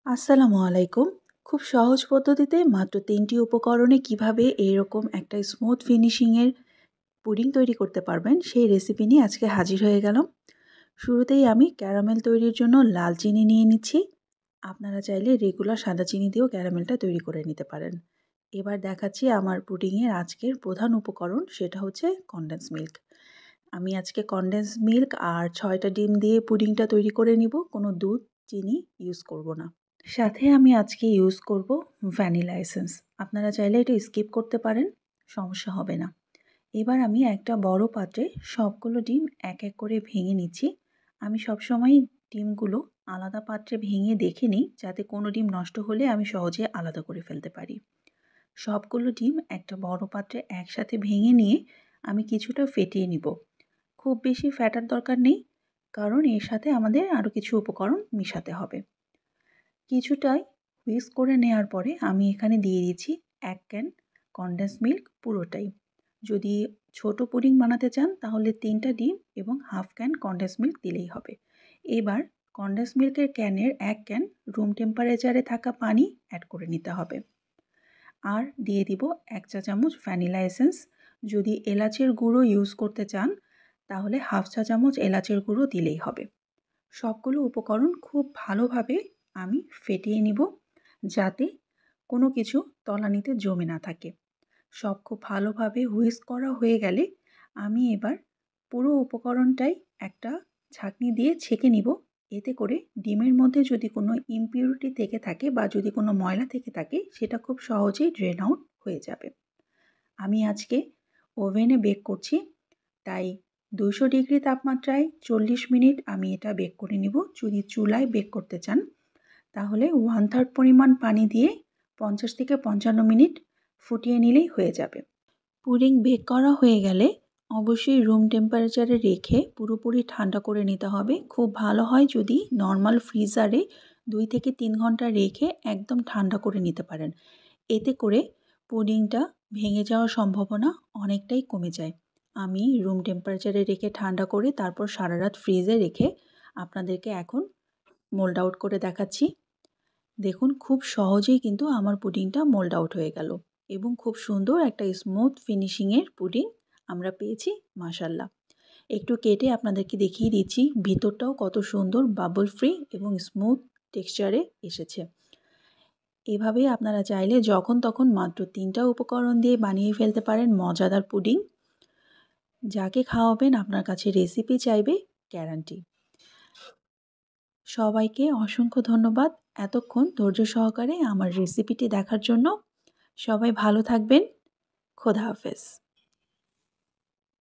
আসসালামু আলাইকুম। খুব সহজ পদ্ধতিতে মাত্র ৩টি উপকরণে কিভাবে এরকম একটা স্মুথ ফিনিশিং এর পুডিং তৈরি করতে পারবেন সেই রেসিপি নিয়ে আজকে হাজির হয়ে গেলাম। শুরুতেই আমি ক্যারামেল তৈরির জন্য লাল চিনি নিয়ে নিচ্ছি। আপনারা চাইলে রেগুলার সাদা চিনি দিয়েও ক্যারামেলটা তৈরি করে নিতে পারেন। এবার দেখাচ্ছি আমার পুডিংয়ের আজকের প্রধান উপকরণ, সেটা হচ্ছে কনডেন্স মিল্ক। আমি আজকে কনডেন্স মিল্ক আর ৬টা ডিম দিয়ে পুডিংটা তৈরি করে নিব, কোনো দুধ চিনি ইউজ করব না। সাথে আমি আজকে ইউজ করব ভ্যানিলা এসেন্স। আপনারা চাইলে এটা স্কিপ করতে পারেন, সমস্যা হবে না। এবার আমি একটা বড় পাত্রে সবগুলো ডিম এক এক করে ভেঙে নিচ্ছি। আমি সবসময় ডিমগুলো আলাদা পাত্রে ভেঙে দেখে নিই, যাতে কোনো ডিম নষ্ট হলে আমি সহজে আলাদা করে ফেলতে পারি। সবগুলো ডিম একটা বড় পাত্রে একসাথে ভেঙে নিয়ে আমি কিছুটা ফেটিয়ে নিব। খুব বেশি ফ্যাটার দরকার নেই, কারণ এর সাথে আমাদের আরও কিছু উপকরণ মিশাতে হবে। কিছুটাই হুইস্ক করে নেওয়ার পরে আমি এখানে দিয়ে দিচ্ছি ১ ক্যান কনডেন্স মিল্ক পুরোটাই। যদি ছোট পুডিং বানাতে চান তাহলে ৩টা ডিম এবং হাফ ক্যান কনডেন্স মিল্ক দিলেই হবে। এবার কনডেন্স মিল্কের ক্যানের ১ ক্যান রুম টেম্পারেচারে থাকা পানি অ্যাড করে নিতে হবে। আর দিয়ে দিব ১ চা চামচ ভ্যানিলা এসেন্স। যদি এলাচের গুঁড়ো ইউজ করতে চান তাহলে হাফ চা চামচ এলাচের গুঁড়ো দিলেই হবে। সবগুলো উপকরণ খুব ভালোভাবে আমি ফেটিয়ে নিব, যাতে কোনো কিছু তলানিতে জমে না থাকে। সব খুব ভালোভাবে হুইস্ক করা হয়ে গেলে আমি এবার পুরো উপকরণটাই একটা ছাঁকনি দিয়ে ছেঁকে নিব। এতে করে ডিমের মধ্যে যদি কোনো ইমপিউরিটি থেকে থাকে বা যদি কোনো ময়লা থেকে থাকে সেটা খুব সহজেই ড্রেন আউট হয়ে যাবে। আমি আজকে ওভেনে বেক করছি, তাই ২০০ ডিগ্রি তাপমাত্রায় ৪০ মিনিট আমি এটা বেক করে নিব। যদি চুলায় বেক করতে চান তাহলে 1/3 পরিমাণ পানি দিয়ে ৫০ থেকে ৫৫ মিনিট ফুটিয়ে নিলেই হয়ে যাবে। পুডিং বেক করা হয়ে গেলে অবশ্যই রুম টেম্পারেচারে রেখে পুরোপুরি ঠান্ডা করে নিতে হবে। খুব ভালো হয় যদি নর্মাল ফ্রিজারে ২ থেকে ৩ ঘন্টা রেখে একদম ঠান্ডা করে নিতে পারেন। এতে করে পুডিংটা ভেঙে যাওয়ার সম্ভাবনা অনেকটাই কমে যায়। আমি রুম টেম্পারেচারে রেখে ঠান্ডা করে তারপর সারা রাত ফ্রিজে রেখে আপনাদেরকে এখন মোল্ড আউট করে দেখাচ্ছি। দেখুন খুব সহজেই কিন্তু আমার পুডিংটা মোল্ড আউট হয়ে গেল এবং খুব সুন্দর একটা স্মুথ ফিনিশিংয়ের পুডিং আমরা পেয়েছি, মাশাআল্লাহ। একটু কেটে আপনাদেরকে দেখিয়ে দিচ্ছি ভিতরটাও কত সুন্দর বাবল ফ্রি এবং স্মুথ টেক্সচারে এসেছে। এভাবেই আপনারা চাইলে যখন তখন মাত্র ৩টা উপকরণ দিয়ে বানিয়ে ফেলতে পারেন মজাদার পুডিং। যাকে খাওয়াবেন আপনার কাছে রেসিপি চাইবে, গ্যারান্টি। সবাইকে অসংখ্য ধন্যবাদ এতক্ষণ ধৈর্য সহকারে আমার রেসিপিটি দেখার জন্য। সবাই ভালো থাকবেন। খোদা হাফেজ।